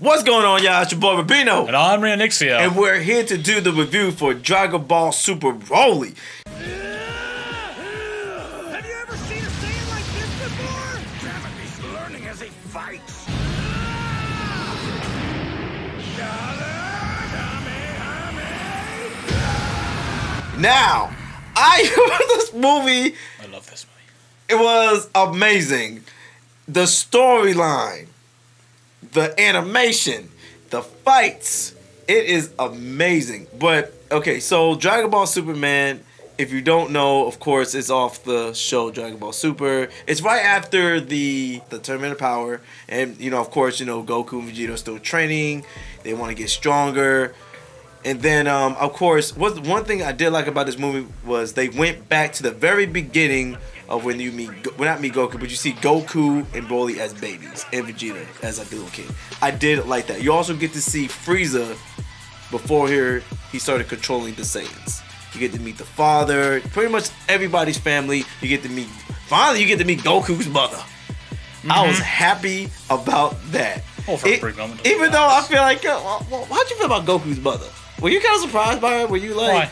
What's going on, y'all? It's your boy Rubino. And I'm Rianixia. And we're here to do the review for Dragon Ball Super Broly. Have you ever seen a Saiyan like this before? Damn it, he's learning as he fights. Now, this movie. I love this movie. It was amazing. The storyline, the animation, the fights. It is amazing. But, okay, so Dragon Ball Superman, if you don't know, of course, it's off the show Dragon Ball Super. It's right after the Tournament of Power. And, you know, of course, you know, Goku and Vegeta are still training. They want to get stronger. And then, of course, one thing I did like about this movie was they went back to the very beginning of when you meet, well, not meet Goku, but you see Goku and Broly as babies and Vegeta as like a little kid. I did like that. You also get to see Frieza before he started controlling the Saiyans. You get to meet the father, pretty much everybody's family. You get to meet, finally you get to meet Goku's mother. I was happy about that. Oh, for a brief moment. Even though I feel like, how'd you feel about Goku's mother? Were you kind of surprised by her? Were you like... Why?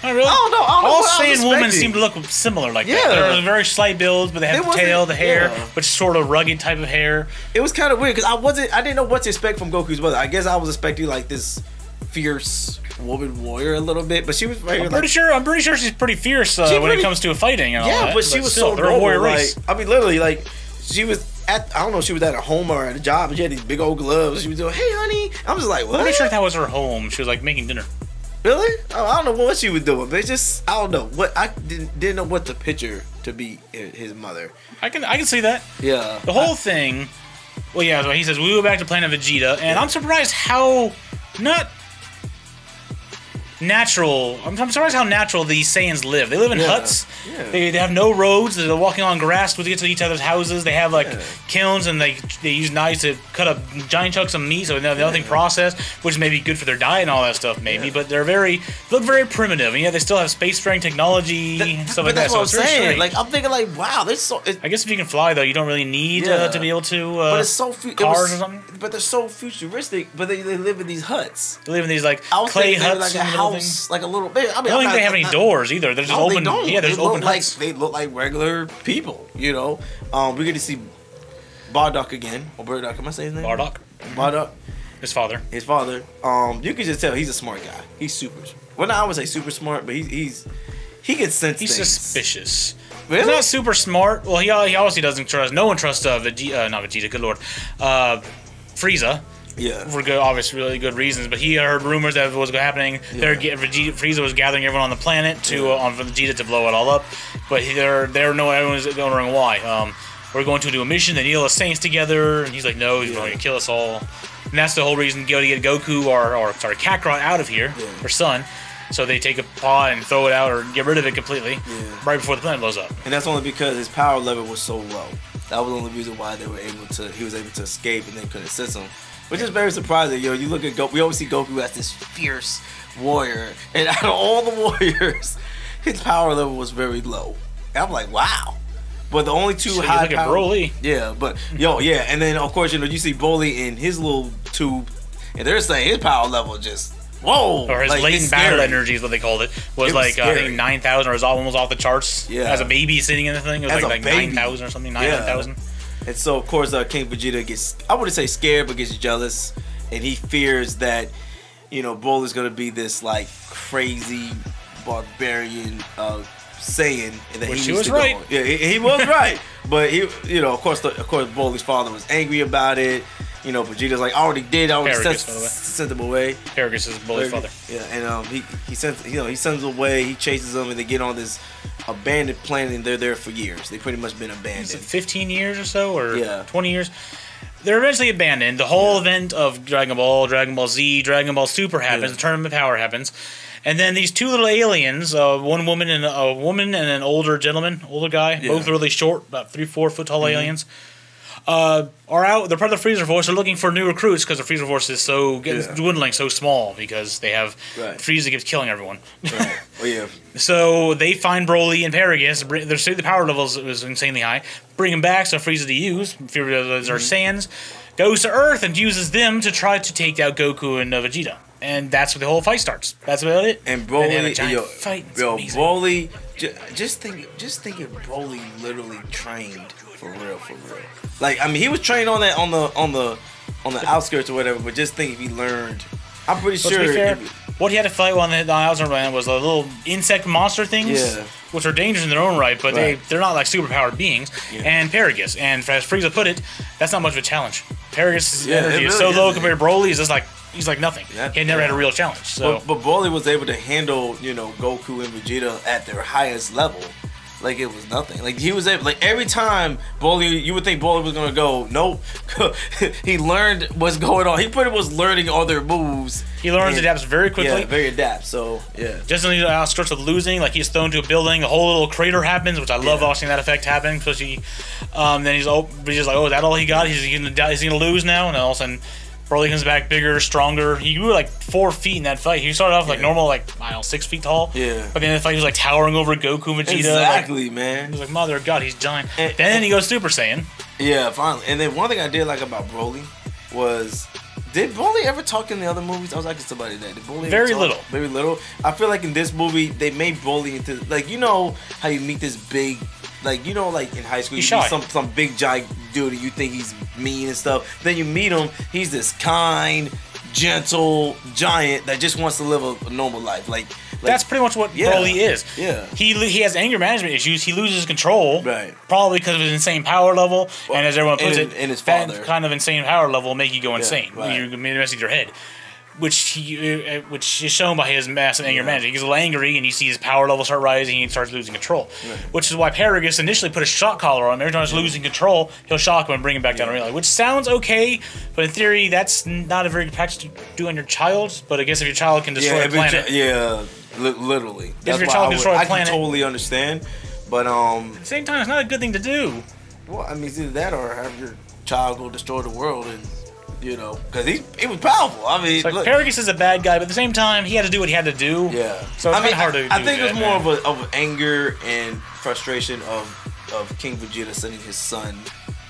Not really. I don't know. All Saiyan women seem to look similar like that. They're very slight builds, but they have the tail, the hair, which is sort of rugged type of hair. It was kind of weird because I didn't know what to expect from Goku's mother. I guess I was expecting like this fierce woman warrior a little bit, but she was very. I'm pretty sure she's pretty fierce when it comes to fighting. And all that, but she was still, so they're a warrior race. Like, I mean, literally, like she was at. I don't know if she was at a home or at a job, but she had these big old gloves. She was doing, "Hey, honey." I'm just like, what? I'm pretty sure that was her home. She was like making dinner. Really? I don't know what she was doing, but it's just I don't know what I didn't know what to picture to be his mother. I can see that. Yeah. The whole thing. Well, yeah. So he says we go back to Planet Vegeta, and I'm surprised how not natural. I'm surprised how natural these Saiyans live. They live in huts. Yeah. They have no roads. They're walking on grass to get to each other's houses. They have like kilns, and they use knives to cut up giant chunks of meat, so they have nothing processed, which may be good for their diet and all that stuff, maybe. But they look very primitive, and yet they still have space-faring technology and stuff like that. That's what so I'm saying. strange. Like I'm thinking, like, wow, this so. I guess if you can fly though, you don't really need to be able to. But it's so cars or something. But they're so futuristic. But they live in these huts. They live in these like clay huts, like a house, like a little bit. I mean, I don't think they have any doors either. They're just open. Yeah, there's open huts. They look like regular people, you know. We get to see Bardock again, or Bardock. Am I saying his name? Bardock. Bardock. His father. His father. You can just tell he's a smart guy. He's super. Well, not I would say super smart, but he gets sense. He's suspicious. Really? He's not super smart. Well, he obviously doesn't trust. No one trusts not Vegeta. Good lord, Frieza. Yeah. For good, obviously, really good reasons. But he heard rumors that was happening. Yeah. Frieza was gathering everyone on the planet for Vegeta to blow it all up. But everyone's wondering why. We're going to do a mission. They need all the Saints together, and he's like, no, he's going to kill us all. And that's the whole reason to get Goku or Kakarot out of here, her son. So they take a paw and throw it out or get rid of it completely right before the planet blows up. And that's only because his power level was so low. That was the only reason why he was able to escape and they couldn't assist him. Which is very surprising, yo. You look at Goku, we always see Goku as this fierce warrior, and out of all the warriors, his power level was very low. And I'm like, wow. But the only two high look at Broly. Yeah, but and then of course you see Broly in his little tube, and they're saying his power level just whoa. Or his latent battle energy is what they called it. Was like I think 9,000 or it was almost off the charts. Yeah. As a baby sitting in the thing, it was like 9,000 or something, 9,000. And so, of course, King Vegeta gets, I wouldn't say scared, but gets jealous. And he fears that, Broly's going to be this, like, crazy barbarian Saiyan. And that he was right. Yeah, he was right. But, of course, Broly's father was angry about it. Vegeta's like, I already did. I already sent him away. Paragus is Broly's father. Yeah, and he sends him away. He chases them, and they get on this abandoned planet, and they're there for years. They've pretty much been abandoned. Is it 15 years or so, or 20 years? They're eventually abandoned. The whole event of Dragon Ball, Dragon Ball Z, Dragon Ball Super happens. The Tournament of Power happens. And then these two little aliens, one woman and an older guy, both really short, about 3-4 foot tall aliens, are out. They're part of the Freezer Force. They're looking for new recruits because the Freezer Force is dwindling so small because they have Frieza keeps killing everyone. Right. Oh yeah. So they find Broly and Paragus. The power levels was insanely high. Bring them back so Frieza to use. Frieza are Saiyans. goes to Earth and uses them to try to take out Goku and Vegeta. And that's where the whole fight starts. That's about it. And Broly, fight. Broly, just thinking Broly literally trained for real. Like, I mean, he was trained on that on the outskirts or whatever. But just think if he learned, I'm pretty sure. To be fair, what he had to fight on the outskirts was the little insect monster things, which are dangerous in their own right, but they're not like superpowered beings. And Paragus, and as Frieza put it, that's not much of a challenge. Paragus' energy is so low compared to Broly. It's just like he's like nothing. He had never had a real challenge. So, but Broly was able to handle, you know, Goku and Vegeta at their highest level. Like it was nothing. Like he was able, like every time Broly, you would think Broly was gonna go. Nope. He learned what's going on. He pretty much was learning all their moves. He learns, adapts very quickly. Yeah, very adept. So yeah. Just in the outskirts of losing, like he's thrown to a building, a whole little crater happens, which I love watching that effect happen. Especially, then he's just like, oh, is that all he got? Is he gonna lose now? And then all of a sudden, Broly comes back bigger, stronger. He grew like 4 feet in that fight. He started off like normal, like, I don't know, 6 feet tall. Yeah. But then in the fight, he was like towering over Goku and Vegeta. Exactly, like, man. He was like, mother of God, he's giant. And then he goes Super Saiyan. Yeah, finally. And then one thing I did like about Broly was, did Broly ever talk in the other movies? I was asking somebody that. Did Broly Very little. Very little. I feel like in this movie, they made Broly into, like, you know how you meet this big, like, you know, like in high school, you meet some big giant dude and you think he's mean and stuff. Then you meet him, he's this kind, gentle giant that just wants to live a normal life. Like that's pretty much what Broly is. Yeah. He has anger management issues. He loses control. Right. Probably because of his insane power level. Well, and as everyone puts it, his father. That kind of insane power level will make you go insane. Right. You mess with your head. Which is shown by his massive anger management. He gets a little angry, and you see his power level start rising, and he starts losing control. Right. Which is why Paragus initially put a shock collar on him. Every time he's losing control, he'll shock him and bring him back down to reality. Which sounds okay, but in theory, that's not a very good practice to do on your child. But I guess if your child can destroy a planet, literally. If your child can destroy a planet, I can totally understand. But at the same time, it's not a good thing to do. Well, I mean, it's either that or have your child go destroy the world and. You know, because he was powerful. I mean, like Paragus is a bad guy, but at the same time, he had to do what he had to do. Yeah. So it's hard to. I think it was more of anger and frustration of King Vegeta sending his son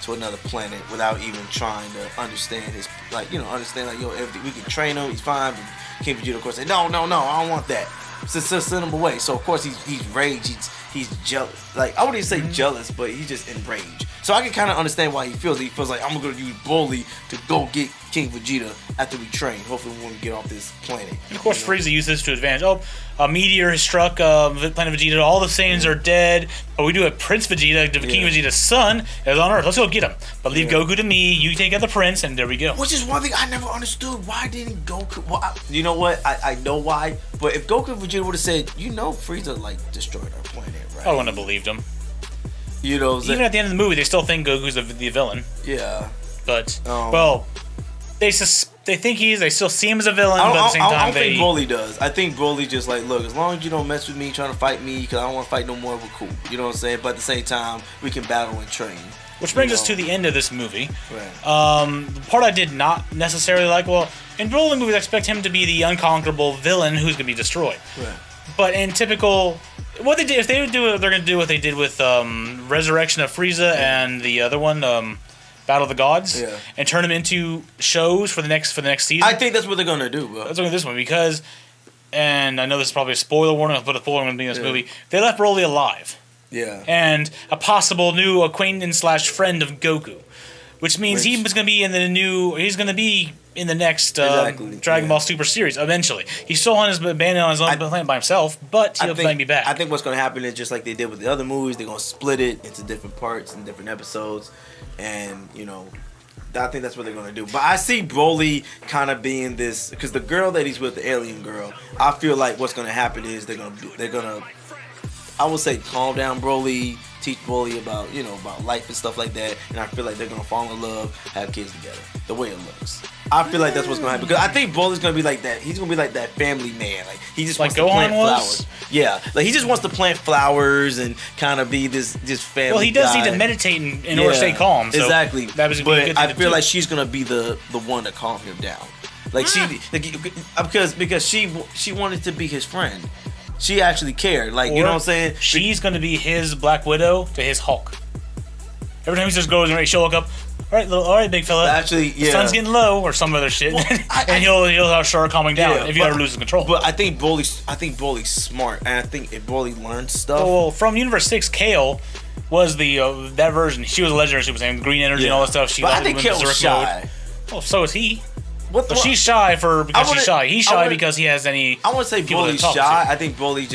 to another planet without even trying to understand his yo, if we can train him, he's fine. But King Vegeta, of course, said no, I don't want that. So send him away. So of course he's raged. He's jealous. Like, I wouldn't even say jealous, but he's just enraged. So I can kind of understand why he feels like I'm going to use Broly to go get King Vegeta after we train. Hopefully we won't get off this planet. And of course, Frieza uses this to advantage. Oh, a meteor has struck planet Vegeta. All the Saiyans are dead. But we do have Prince Vegeta, King Vegeta's son, is on Earth. Let's go get him. But leave Goku to me. You take out the prince, and there we go. Which is one thing I never understood. Why didn't Goku... Well, you know what? I know why. But if Goku and Vegeta would have said, you know Frieza, like, destroyed our planet, right? I wouldn't have believed him. You know, even at the end of the movie, they still think Goku's the villain. Yeah. But, well, they still see him as a villain, but at the same time, I don't think Broly does. I think Broly just like, look, as long as you don't mess with me, trying to fight me, because I don't want to fight no more, we're cool. You know what I'm saying? But at the same time, we can battle and train. Which brings us to the end of this movie. Right. The part I did not necessarily like, well, in Broly movies, I expect him to be the unconquerable villain who's going to be destroyed. Right. But in typical... What they did, if they would do it, they're going to do what they did with Resurrection of Frieza and the other one, Battle of the Gods, and turn them into shows for the next season. I think that's what they're going to do, bro. That's what this one, because, and I know this is probably a spoiler warning, I'll put a spoiler warning in this movie, they left Broly alive. Yeah. And a possible new acquaintance / friend of Goku. Which means he's going to be in the next Dragon Ball Super series eventually. He's still on his abandoned on his own planet by himself, but he'll be back. I think what's going to happen is just like they did with the other movies, they're going to split it into different parts and different episodes, and you know, I think that's what they're going to do. But I see Broly kind of being this, because the girl that he's with, the alien girl, I feel like what's going to happen is they're going to I would say calm down Broly, teach Broly about, you know, about life and stuff like that, and I feel like they're gonna fall in love, have kids together. The way it looks, I feel like that's what's gonna happen, because I think Broly's gonna be like that. He's gonna be like that family man. Like he just wants to plant flowers. Yeah, like he just wants to plant flowers and kind of be this family. Well, he does need to meditate in order to stay calm. So exactly. That was but I feel like she's gonna be the one to calm him down. Like because she wanted to be his friend. She actually cared, like, you know what I'm saying? She's gonna be his Black Widow to his Hulk. Every time he just goes and show up, all right, big fella. Actually, yeah. The sun's getting low or some other shit, Well, and he'll start calming down if you ever lose control. But I think Broly's smart, and I think if Broly learns stuff. Well, from Universe 6, Kale was the that version. She was a legendary Super Saiyan, green energy and all that stuff. She I think Kale was shy. Well, so is he. Well, she's shy because she's shy. He's shy because he has any. I wouldn't say Broly's shy. I think Broly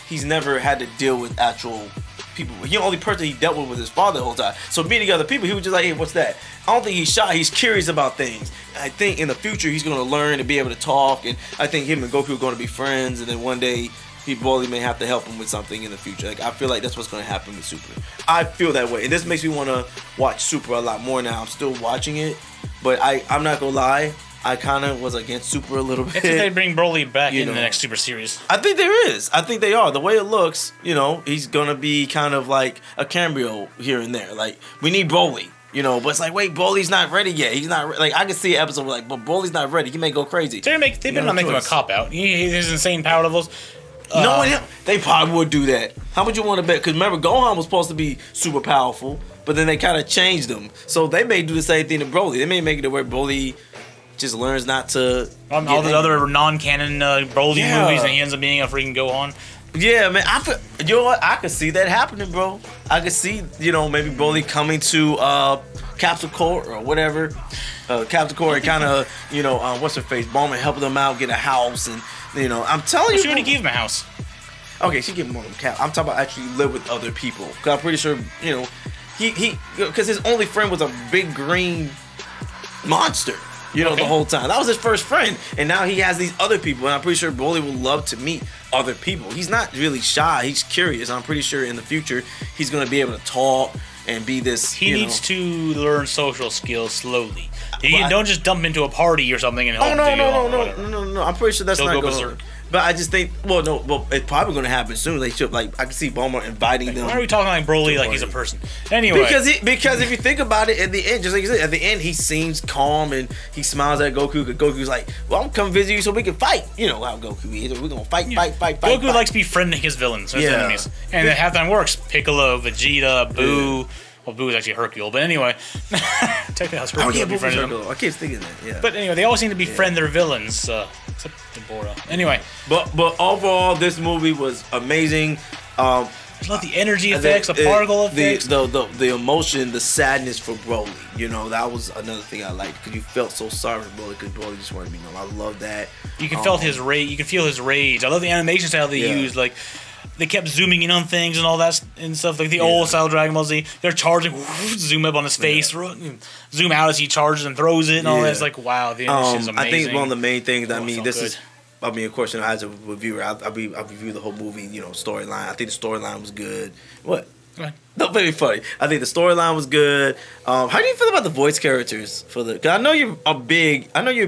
he's never had to deal with actual people. The only person he dealt with was his father the whole time. So meeting other people, he was just like, hey, what's that? I don't think he's shy. He's curious about things. I think in the future he's going to learn and be able to talk. And I think him and Goku are going to be friends. And then one day Broly may have to help him with something in the future. Like I feel like that's what's going to happen with Super. I feel that way, and this makes me want to watch Super a lot more now. I'm still watching it, but I'm not gonna lie. I kind of was against Super a little bit. I think they bring Broly back in the next Super series. I think there is. I think they are. The way it looks, he's gonna be kind of like a cameo here and there. Like we need Broly, but it's like, wait, Broly's not ready yet. He's not like I can see an episode where but Broly's not ready. He may go crazy. They better not make him a cop out. His insane power levels. They probably would do that. How much you want to bet? Because remember, Gohan was supposed to be super powerful, but then they kind of changed him. So they may do the same thing to Broly. They may make it to where Broly just learns not to. All the other non-canon Broly movies, and he ends up being a freaking Gohan. Yeah, man. You know what? I could see that happening, bro. I could see, maybe Broly coming to Capsule Corp or whatever. Capsule Corp and kind of, what's her face? Bulma helping them out, get a house, and I'm telling you. She already gave him a house. Okay, she gave him one of them cap. I'm talking about actually live with other people. Cause I'm pretty sure, because his only friend was a big green monster. The whole time. That was his first friend, and now he has these other people, and I'm pretty sure Broly will love to meet other people. He's not really shy. He's curious. I'm pretty sure in the future he's going to be able to talk and be this. He needs to learn social skills slowly. Don't just dump him into a party or something and hope no. I'm pretty sure that's not going to. But I just think, it's probably going to happen soon. They should, I can see Bulma inviting them. Why are we talking like Broly like he's a person? Anyway, because if you think about it, at the end, just like you said, at the end he seems calm and he smiles at Goku. Because Goku's like, "Well, I'm coming visit you so we can fight." You know how Goku is. We're gonna fight. Goku likes befriending his villains, his enemies, and at halftime works. Piccolo, Vegeta, Boo. Yeah. Well, Boo is actually Hercule, but anyway, technically that's Hercule. I keep thinking that. Yeah. But anyway, they all seem to befriend their villains, except Deborah. Anyway, but overall, this movie was amazing. I love the energy effects, the particle effects, the emotion, the sadness for Broly. That was another thing I liked because you felt so sorry for Broly because Broly just wanted to be known. I love that. You can feel his rage. You can feel his rage. I love the animation style they used, like. They kept zooming in on things and all that and stuff, like the old style Dragon Ball Z. They're charging, zoom up on his face, zoom out as he charges and throws it and all that. It's like, wow, the animation is amazing. I think one of the main things, of course, as a reviewer, I'll review the whole movie, storyline. I think the storyline was good. What? No, very funny. I think the storyline was good. How do you feel about the voice characters for the? Cause I know you're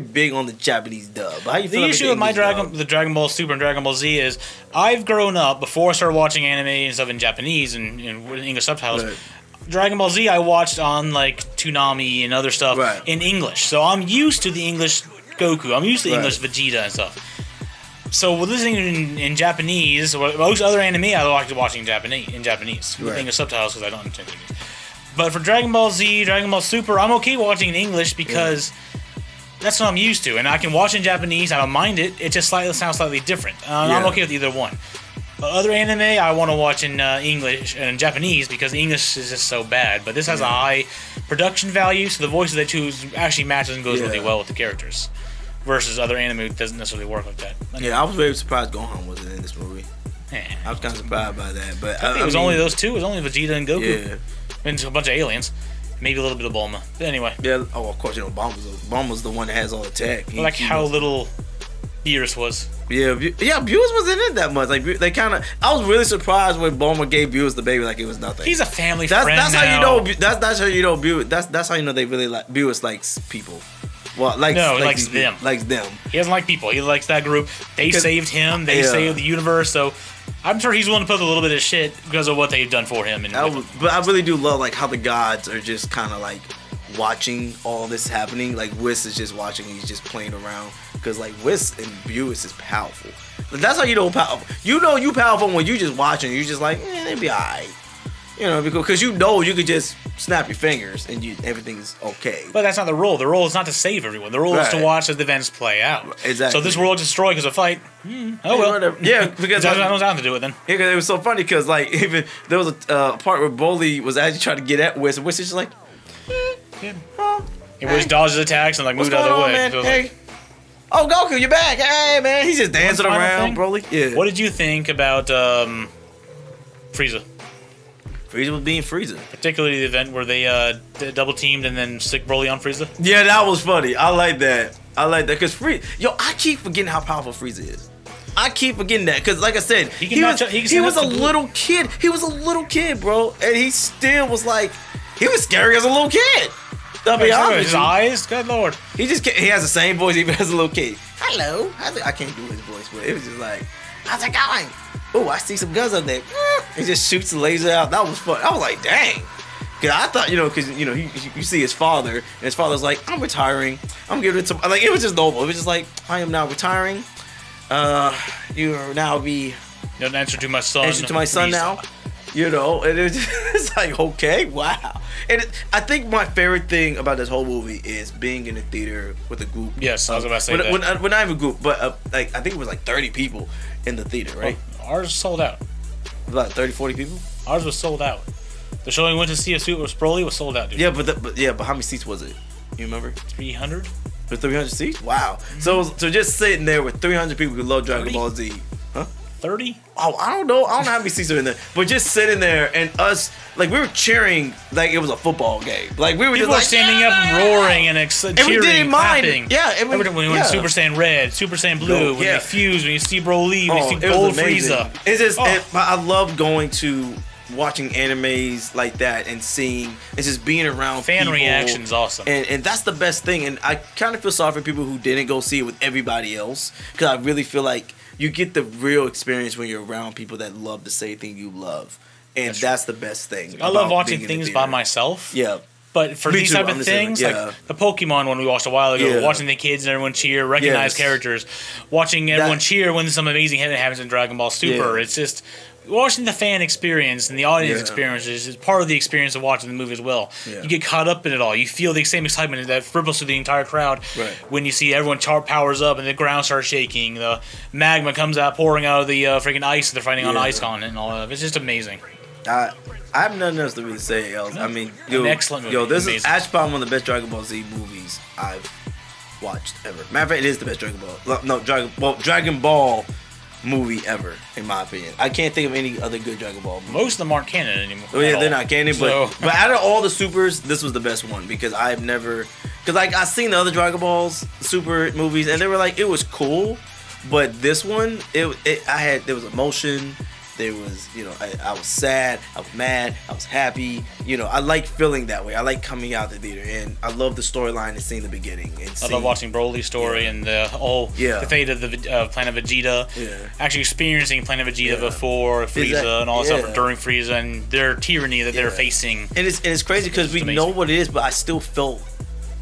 big on the Japanese dub. But how you feel? The issue with the Dragon Ball Super and Dragon Ball Z is I've grown up before I started watching anime and stuff in Japanese and English subtitles. Right. Dragon Ball Z I watched on like Toonami and other stuff in English, so I'm used to the English Goku. I'm used to English Vegeta and stuff. So with listening in Japanese, most other anime I like watching in Japanese with English subtitles because I don't understand Japanese. But for Dragon Ball Z, Dragon Ball Super, I'm okay watching in English because that's what I'm used to, and I can watch in Japanese. I don't mind it. It just sounds slightly different. I'm okay with either one. But other anime I want to watch in English and Japanese because the English is just so bad. But this has a high production value, so the voices they choose actually matches and goes really well with the characters. Versus other anime doesn't necessarily work like that. I was very surprised Gohan wasn't in this movie. I was kind of surprised by that, but I think it was only those two. It was only Vegeta and Goku, and a bunch of aliens, maybe a little bit of Bulma. But anyway, of course, Bulma's the one that has all the tech. Like how little Beerus was. Beerus wasn't in that much. Like they kind of. I was really surprised when Bulma gave Beerus the baby like it was nothing. He's a family friend. That's how you know. That's how you know Beerus. That's how you know they really like Beerus likes people. Well, he likes them. Likes them. He doesn't like people. He likes that group. They saved him. They saved the universe. So I'm sure he's willing to put a little bit of shit because of what they've done for him. But I really do love how the gods are just kind of like watching all this happening. Like Whis is just watching. He's just playing around because Whis and Beerus is powerful. That's how you know powerful. You know you powerful when you just watching. You just like they be alright. You know, because you could just snap your fingers and everything's okay. But that's not the rule. The rule is not to save everyone. The rule is to watch as the events play out. Exactly. So if this world is destroyed because of a fight, oh well. Yeah, because I was down to do it then. Yeah, because it was so funny because like even there was a part where Broly was actually trying to get at Whis, and Whis is just like, He always dodges attacks and like moved out of the way. Man? So Hey. like, Oh, Goku, you're back. Hey, man. He's just dancing around, Broly. Yeah. What did you think about Frieza? Frieza was being Frieza. Particularly the event where they double teamed and then stick Broly on Frieza? Yeah, that was funny. I like that. Because Frieza... Yo, I keep forgetting how powerful Frieza is. I keep forgetting that. Because, like I said, he was a little kid. He was a little kid, bro. And he still was like... He was scary as a little kid. I'll be honest. His eyes? Good lord. He has the same voice even as a little kid. Hello. I can't do his voice, but it was just like, how's it going? Oh, I see some guns up there. He just shoots the laser out. That was fun. I was like, dang. Cause I thought, you see his father, and his father's like, I'm retiring. I'm giving it to, like, it was just normal. It was just like, I am now retiring. You are now You don't answer to my son. Answer to my son now. You know, and it's like, okay, wow. And I think my favorite thing about this whole movie is being in the theater with a group. Yes, I was about to say that. When I have a group, but like I think it was like 30 people in the theater, right? Oh, ours sold out. About 30, 40 people? Ours was sold out. The show we went to see a Super Broly was sold out, dude. Yeah, but how many seats was it? You remember? 300. For 300 seats? Wow. So just sitting there with 300 people who love Dragon Ball Z. Huh? 30? Oh, I don't know how many seats are in there. But just sitting there and us, like, we were cheering like it was a football game. Like, we were People just like, standing up and roaring and cheering, we didn't mind. clapping. Yeah. When we went Super Saiyan Red, Super Saiyan Blue, when they fuse, when you see Broly, when you see Gold Frieza. It's just, I love going to watching animes like that and seeing, it's just being around fan people. reaction's awesome. And that's the best thing. And I kind of feel sorry for people who didn't go see it with everybody else. Because I really feel like you get the real experience when you're around people that love the same thing you love. And that's the best thing. I love watching things by myself. Yeah. But for these type of things, like the Pokemon one we watched a while ago, watching the kids and everyone cheer, recognize characters, watching everyone cheer when some amazing hit happens in Dragon Ball Super. It's just watching the fan experience and the audience experience is part of the experience of watching the movie as well. You get caught up in it all. You feel the same excitement that ripples through the entire crowd when you see everyone powers up and the ground starts shaking. The magma comes out, pouring out of the freaking ice. They're fighting on ice continent and all of it. It's just amazing. I have nothing else to really say else. I mean, an excellent movie. This is actually probably one of the best Dragon Ball Z movies I've watched ever. Matter of fact, it is the best Dragon Ball. No, Dragon Ball movie ever, in my opinion. I can't think of any other good Dragon Ball movie. Most of them aren't canon anymore. Oh yeah, they're not canon, but out of all the supers, this was the best one because I've seen the other Dragon Balls super movies and they were like, it was cool, but this one, there was emotion. There was, I was sad, I was mad, I was happy. I like feeling that way. I like coming out the theater, and I love the storyline and seeing the beginning. I love watching Broly's story and the fate of the Planet Vegeta. Yeah. Actually experiencing Planet Vegeta before Frieza and all that stuff during Frieza and their tyranny that they're facing. And it's crazy because we know what it is, but I still felt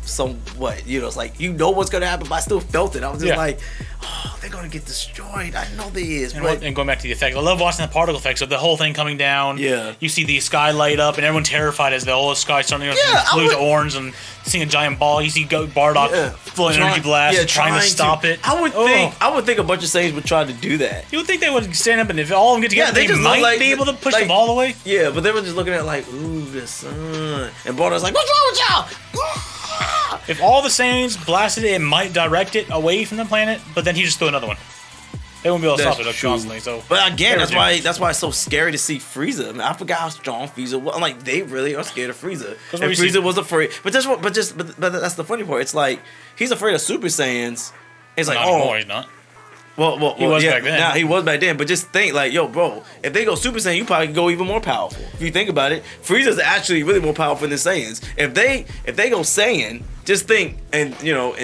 somewhat, it's like, what's going to happen, but I still felt it. I was just like, oh, they're going to get destroyed. I know they is. And going back to the effects, I love watching the particle effects of the whole thing coming down. Yeah. You see the sky light up and everyone terrified as the whole sky starting to blue to orange and seeing a giant ball. You see Bardock full energy blast trying to stop it. I would think a bunch of Saiyans would try to do that. You would think they would stand up and if all of them get together, they might be able to push the ball away. Yeah, but they were just looking at it like, ooh, the sun. And Bardock's like, what's wrong with y'all? If all the Saiyans blasted it, it might direct it away from the planet, but then he just threw another one. They won't be able to stop it constantly. So, but again, that's why it's so scary to see Frieza. I mean, I forgot how strong Frieza was. I'm like, they really are scared of Frieza. And Frieza was afraid. But that's the funny part. It's like he's afraid of Super Saiyans. It's like, anymore, he's not. Well, he was back then. Nah, he was back then. But just think, like, yo, bro, if they go Super Saiyan, you probably go even more powerful. If you think about it, Frieza's actually really more powerful than Saiyans. If they go Saiyan, just think, and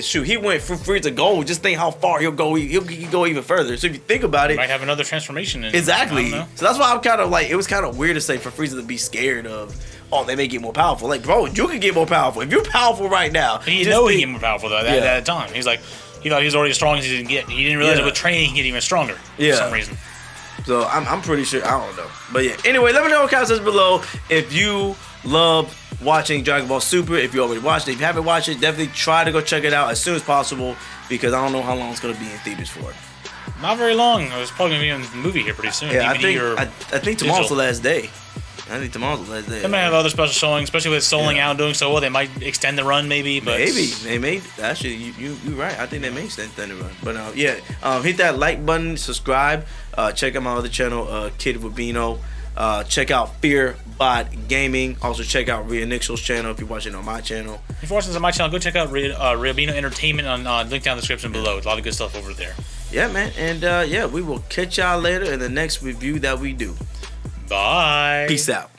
shoot, he went from Frieza Gold. Just think how far he'll go. He'll go even further. So if you think about it, he might have another transformation. Exactly. So that's why I'm kind of like, it was kind of weird to say for Frieza to be scared of. Oh, they may get more powerful. Like, bro, you can get more powerful if you're powerful right now. He he get more powerful though at that time. He's like. He thought he was already as strong as he didn't get. He didn't realize that with training he get even stronger for some reason. So I'm pretty sure. I don't know. But yeah. Anyway, let me know in the comments below if you love watching Dragon Ball Super. If you already watched it, if you haven't watched it, definitely try to go check it out as soon as possible because I don't know how long it's gonna be in theaters for. Not very long. It's probably gonna be in the movie here pretty soon. Yeah, DVD I think tomorrow's the last day. I think tomorrow's the last day. They might have other special showings, especially with Soling out and doing so well. They might extend the run, maybe. But maybe they may. Actually, you're right. I think they may extend the run. But yeah, hit that like button, subscribe. Check out my other channel, Kid Rubino. Check out FearBot Gaming. Also check out Rhea Nixel's channel if you're watching on my channel. If you're watching this on my channel, go check out Rubino Entertainment on link down in the description below. A lot of good stuff over there. Yeah, man. And yeah, we will catch y'all later in the next review that we do. Bye. Peace out.